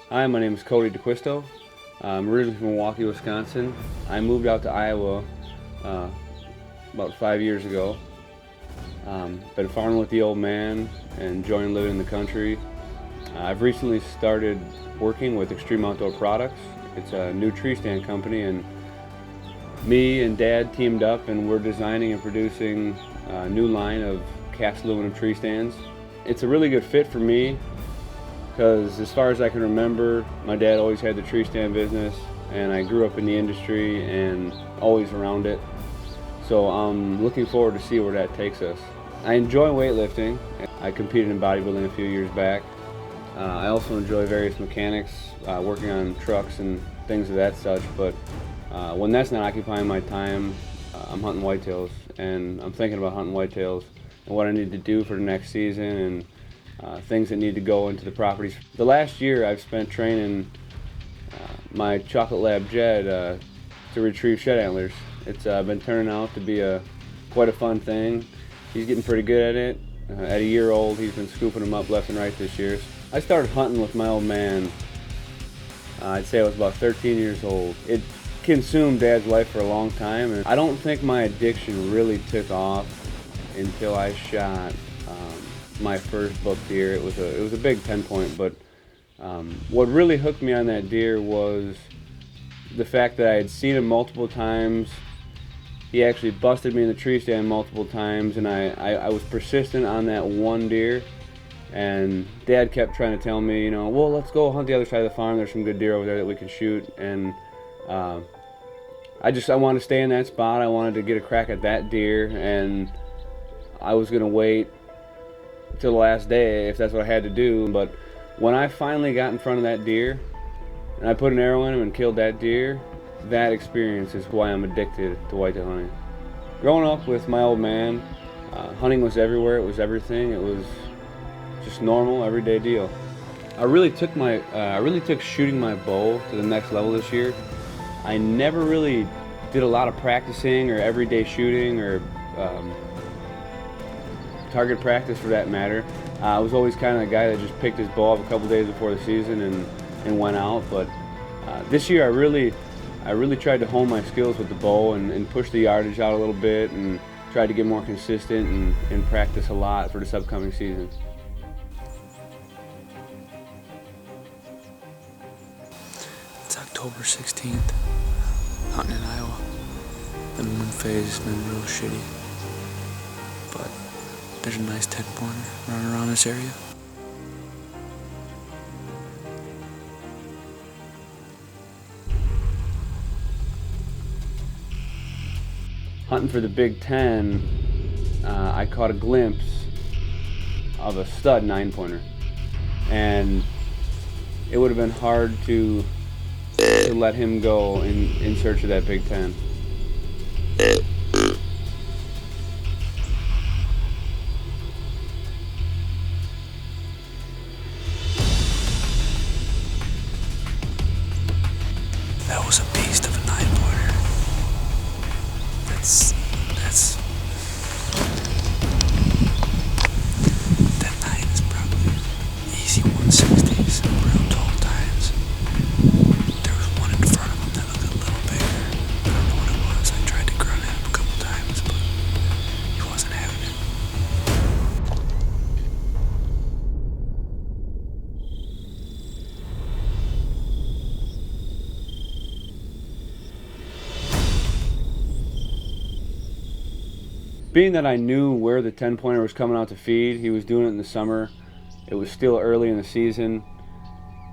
Hi, my name is Cody D'Acquisto. I'm originally from Milwaukee, Wisconsin. I moved out to Iowa about 5 years ago. Been farming with the old man and enjoying living in the country. I've recently started working with Extreme Outdoor Products. It's a new tree stand company, and me and Dad teamed up and we're designing and producing a new line of cast aluminum tree stands. It's a really good fit for me because as far as I can remember, my dad always had the tree stand business and I grew up in the industry and always around it. So I'm looking forward to see where that takes us. I enjoy weightlifting. I competed in bodybuilding a few years back. I also enjoy various mechanics, working on trucks and things of that such, but when that's not occupying my time, I'm hunting whitetails, and I'm thinking about hunting whitetails and what I need to do for the next season and things that need to go into the properties. The last year I've spent training my Chocolate Lab Jed to retrieve shed antlers. It's been turning out to be quite a fun thing. He's getting pretty good at it. At a year old, he's been scooping them up left and right this year. I started hunting with my old man, I'd say I was about 13 years old. It consumed Dad's life for a long time, and I don't think my addiction really took off until I shot my first buck deer. It was a big 10-point, but what really hooked me on that deer was the fact that I had seen him multiple times. He actually busted me in the tree stand multiple times, and I was persistent on that one deer. And Dad kept trying to tell me, well, let's go hunt the other side of the farm. There's some good deer over there that we can shoot. And I wanted to stay in that spot. I wanted to get a crack at that deer, and I was gonna wait till the last day if that's what I had to do. But when I finally got in front of that deer and I put an arrow in him and killed that deer, that experience is why I'm addicted to whitetail hunting. Growing up with my old man, hunting was everywhere. It was everything. It was just normal, everyday deal. I really took shooting my bow to the next level this year. I never really did a lot of practicing or everyday shooting or target practice for that matter. I was always kind of the guy that just picked his bow up a couple days before the season and went out. But this year I really tried to hone my skills with the bow and push the yardage out a little bit and tried to get more consistent and practice a lot for this upcoming season. It's October 16th, hunting in Iowa. The moon phase has been real shitty, but there's a nice 10-pointer running around this area. Hunting for the Big Ten, I caught a glimpse of a stud 9-pointer, and it would have been hard to let him go in search of that Big Ten. That was a beast of a 9-pointer. That 9 is probably easy 160s, real tall times. There was one in front of him that looked a little bigger. I don't know what it was. I tried to grunt at him a couple times, but he wasn't having it. Being that I knew where the 10-pointer was coming out to feed, he was doing it in the summer. It was still early in the season.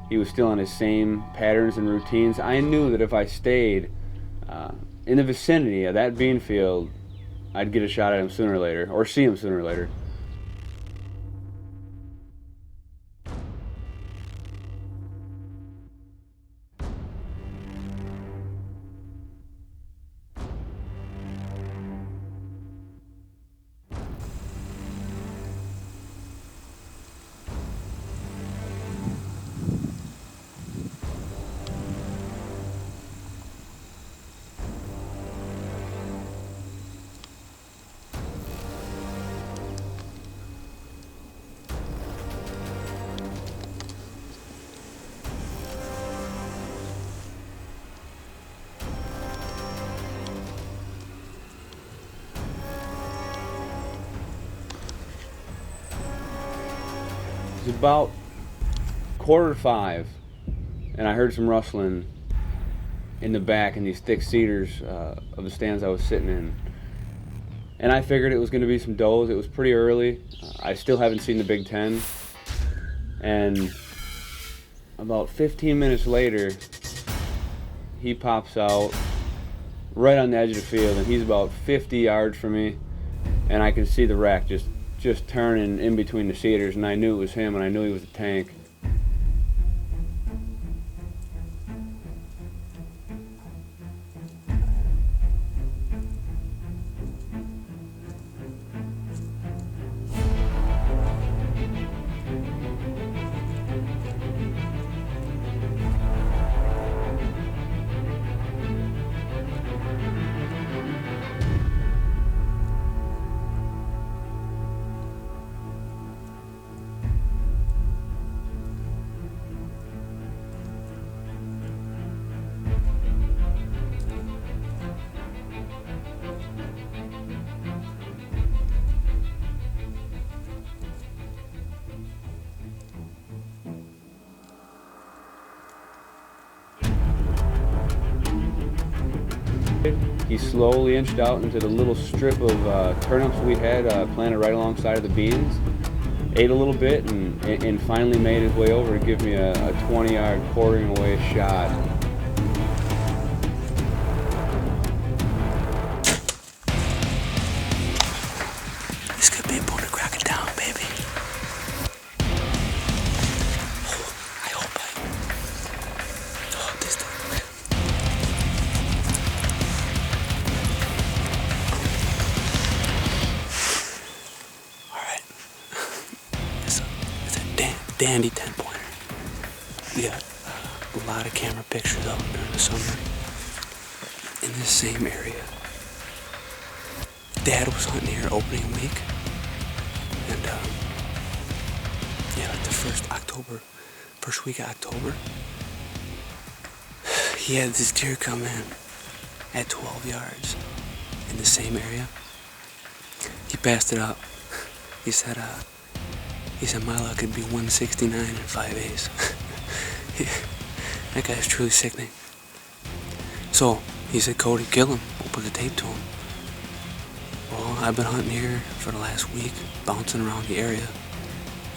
He was still on his same patterns and routines. I knew that if I stayed in the vicinity of that bean field, I'd get a shot at him sooner or later, or see him sooner or later. about 4:45, and I heard some rustling in the back in these thick cedars of the stands I was sitting in. And I figured it was going to be some does. It was pretty early. I still haven't seen the Big Ten. And about 15 minutes later, he pops out right on the edge of the field, and he's about 50 yards from me. And I can see the rack just turning in between the cedars, and I knew it was him, and I knew he was a tank. He slowly inched out into the little strip of turnips we had planted right alongside of the beans, ate a little bit, and finally made his way over to give me a 20-yard quartering away shot. This could be a Boone Crockett down, baby. I hope this thing. Alright. It's a dandy 10-pointer. We got a lot of camera pictures of them during the summer in this same area. Dad was hunting here opening week, and yeah, like the first week of October, he had this deer come in at 12 yards in the same area. He passed it up. He said my luck could be 169 and 5/8. That guy's truly sickening. So he said, Cody, kill him. We'll put the tape to him. Well, I've been hunting here for the last week, bouncing around the area,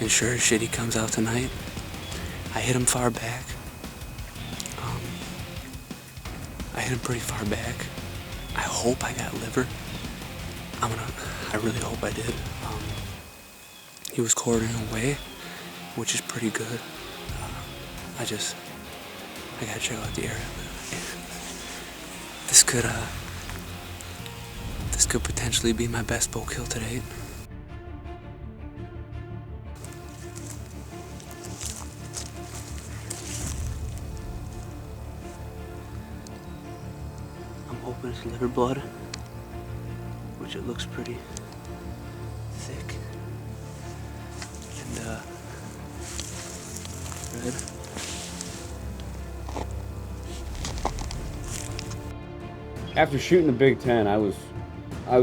and sure as shit he comes out tonight. I hit him far back. I hit him pretty far back. I hope I got liver. I really hope I did. He was quartering away, which is pretty good. I gotta check out the area. This could potentially be my best bow kill to date. I'm hoping it's liver blood, which it looks pretty thick and red. After shooting the Big Ten, I was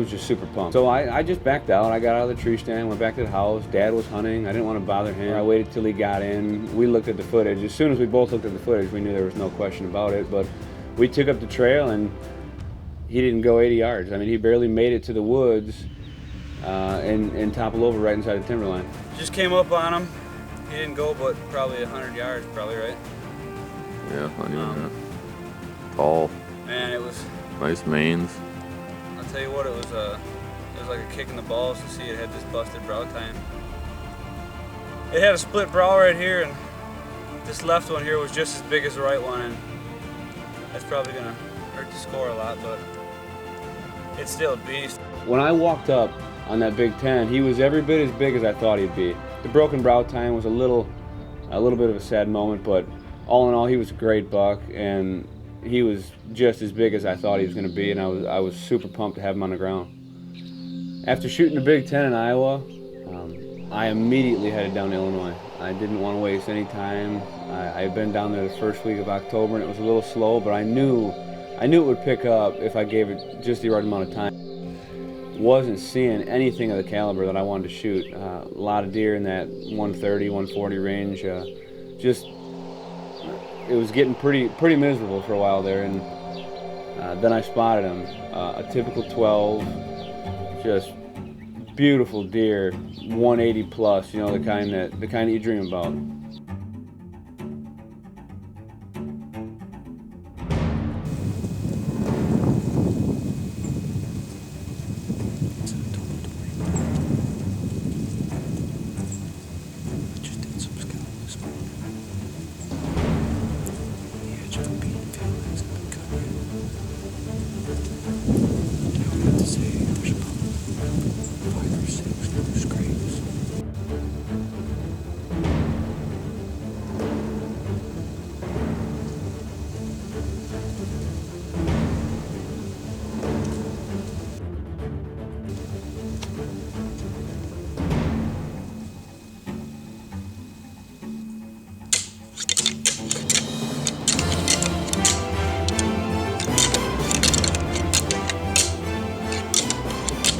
just super pumped. So I just backed out. I got out of the tree stand, went back to the house. Dad was hunting. I didn't want to bother him. I waited till he got in. We looked at the footage. As soon as we both looked at the footage, we knew there was no question about it. But we took up the trail, and he didn't go 80 yards. I mean, he barely made it to the woods and toppled over right inside the timberline. Just came up on him. He didn't go but probably 100 yards, probably, right? Yeah, not even tall. Man, it was Nice manes. I'll tell you what, it was like a kick in the balls to see it had this busted brow tine. It had a split brow right here, and this left one here was just as big as the right one, and that's probably gonna hurt the score a lot, but it's still a beast. When I walked up on that Big Ten, he was every bit as big as I thought he'd be. The broken brow tine was a little bit of a sad moment, but all in all, he was a great buck, and he was just as big as I thought he was going to be, and I was super pumped to have him on the ground. After shooting the Big Ten in Iowa, I immediately headed down to Illinois. I didn't want to waste any time. I had been down there the first week of October, and it was a little slow, but I knew it would pick up if I gave it just the right amount of time. wasn't seeing anything of the caliber that I wanted to shoot. A lot of deer in that 130, 140 range. Just it was getting pretty miserable for a while there, and then I spotted him. A typical 12, just beautiful deer, 180 plus. You know, the kind that you dream about.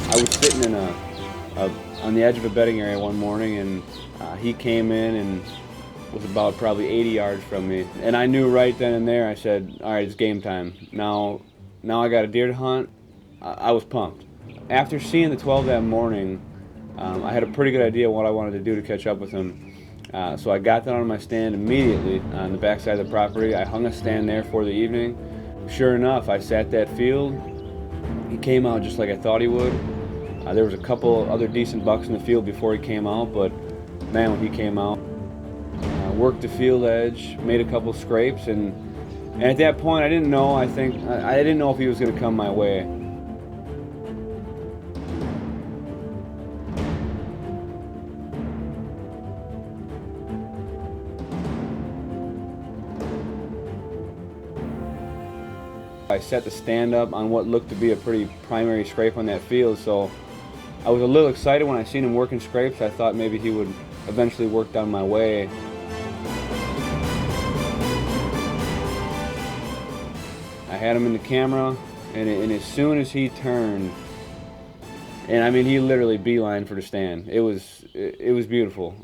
I was sitting in on the edge of a bedding area one morning, and he came in and was about probably 80 yards from me. And I knew right then and there, I said, all right, it's game time. Now I got a deer to hunt. I was pumped. After seeing the 12 that morning, I had a pretty good idea what I wanted to do to catch up with him. So I got that on my stand immediately on the backside of the property. I hung a stand there for the evening. Sure enough, I sat that field. He came out just like I thought he would. There was a couple other decent bucks in the field before he came out, but man, when he came out, worked the field edge, made a couple scrapes, and at that point I didn't know. I didn't know if he was going to come my way. I set the stand up on what looked to be a pretty primary scrape on that field, so I was a little excited when I seen him working scrapes. I thought maybe he would eventually work down my way. I had him in the camera, and as soon as he turned, and I mean he literally beelined for the stand. It was beautiful.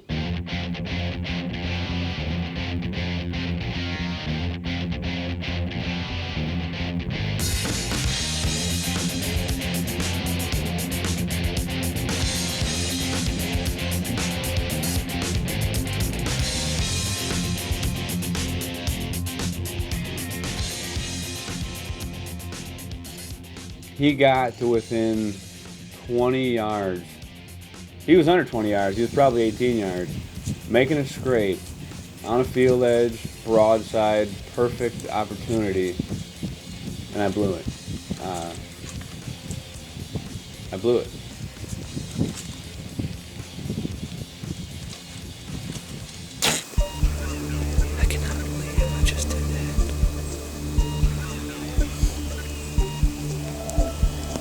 He got to within 20 yards. He was under 20 yards. He was probably 18 yards. Making a scrape on a field edge, broadside, perfect opportunity, and I blew it. I blew it. I cannot believe I just did that.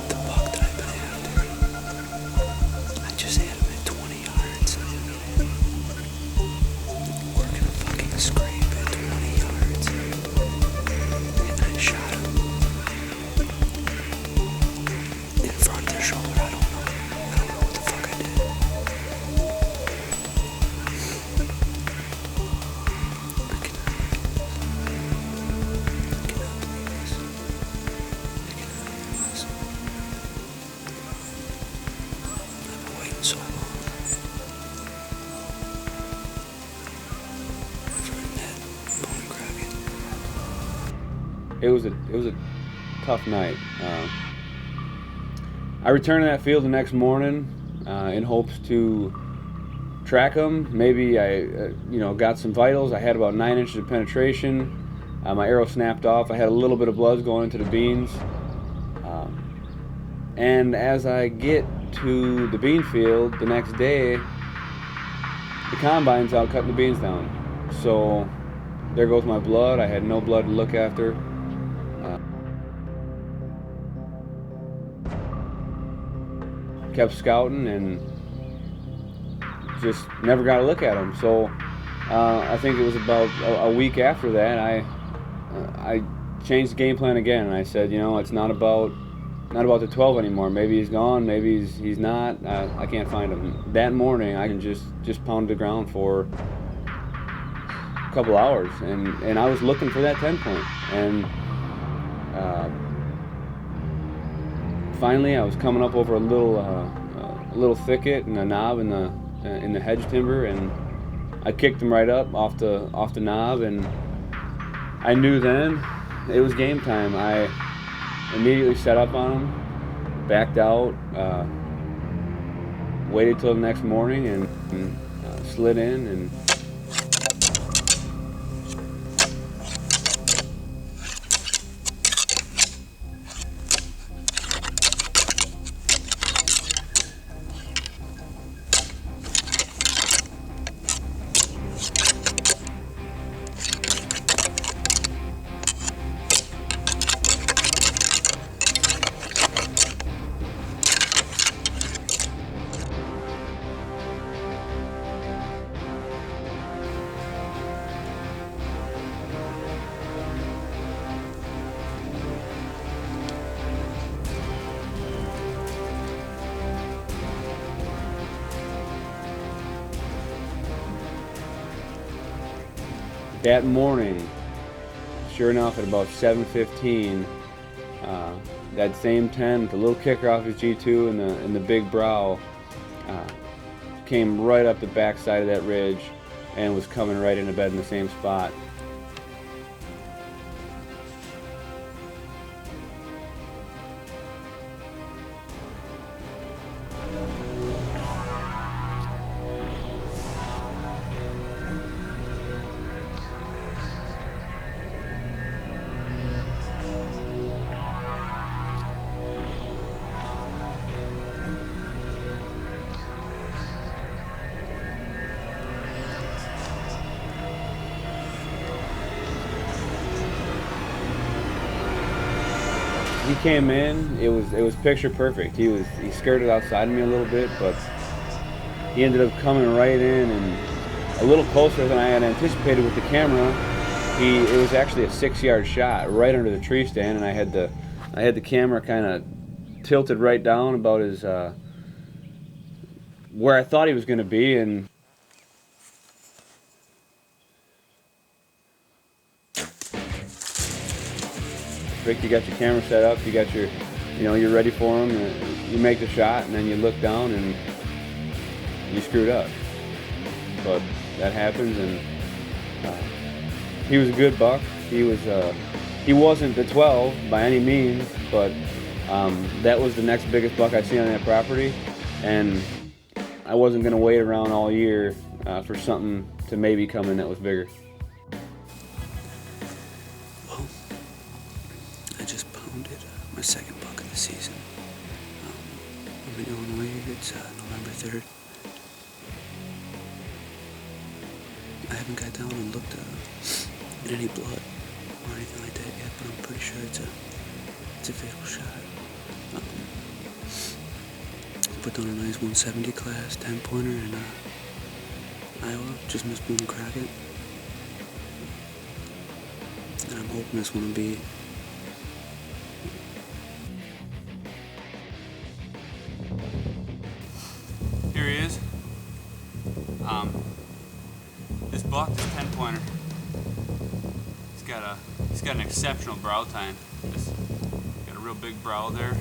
The buck that I've been after, I just had him at 20 yards. Working a fucking scrape at 20 yards. And I shot him in front of the shoulder. I don't know what the fuck I did. So long for that Boone Crockett. It was a tough night. I returned to that field the next morning in hopes to track him. Maybe I got some vitals. I had about 9 inches of penetration. My arrow snapped off. I had a little bit of blood going into the beans. And as I get to the bean field the next day, the combine's out cutting the beans down. So there goes my blood. I had no blood to look after. Kept scouting and just never got a look at him. So I think it was about a week after that I changed the game plan again, and I said, it's not about not about the 12 anymore. Maybe he's gone, maybe he's not. I can't find him. That morning, I can just pound the ground for a couple hours, and I was looking for that 10 point. And finally, I was coming up over a little thicket and a knob in the hedge timber, and I kicked him right up off the knob, and I knew then it was game time. I immediately set up on him, backed out, waited till the next morning, and slid in and. That morning, sure enough, at about 7:15, that same 10 with the little kicker off his G2 and the big brow came right up the back side of that ridge and was coming right into bed in the same spot. He came in, it was picture perfect. He skirted outside of me a little bit, but he ended up coming right in and a little closer than I had anticipated with the camera. It was actually a 6-yard shot right under the tree stand, and I had the camera kind of tilted right down about his where I thought he was going to be. And Rick, you got your camera set up, you got your, you're ready for him, you make the shot, and then you look down and you screwed up. But that happens, and he was a good buck. He wasn't the 12 by any means, but that was the next biggest buck I seen on that property, and I wasn't going to wait around all year for something to maybe come in that was bigger. Well, I just pounded my second buck of the season. I'm in Illinois. It's November 3rd. I haven't got down and looked at any blood or anything like that yet, but I'm pretty sure it's a fatal shot. I put down a nice 170 class 10-pointer in Iowa, just missed Boone Crockett. And I'm hoping this one will be Here he is. This buck, this 10-pointer, he's got an exceptional brow tine. He's got a real big brow there.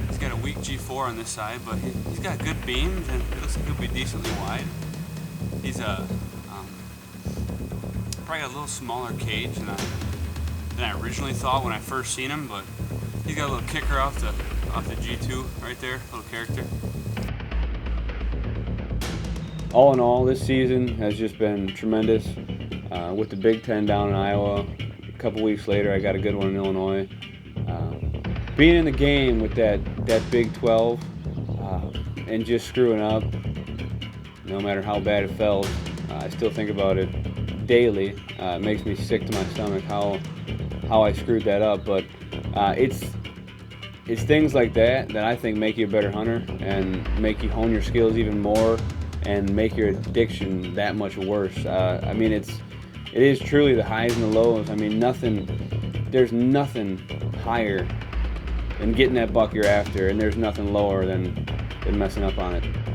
He's got a weak G4 on this side, but he's got good beams, and it looks like he'll be decently wide. He's probably got a little smaller cage than I originally thought when I first seen him, but he's got a little kicker off the G2 right there, little character. All in all, this season has just been tremendous. With the Big Ten down in Iowa, a couple weeks later I got a good one in Illinois. Being in the game with that Big 12 and just screwing up, no matter how bad it felt, I still think about it daily. It makes me sick to my stomach how I screwed that up, but it's things like that I think make you a better hunter and make you hone your skills even more and make your addiction that much worse. I mean, it is truly the highs and the lows. I mean, there's nothing higher and getting that buck you're after, and there's nothing lower than messing up on it.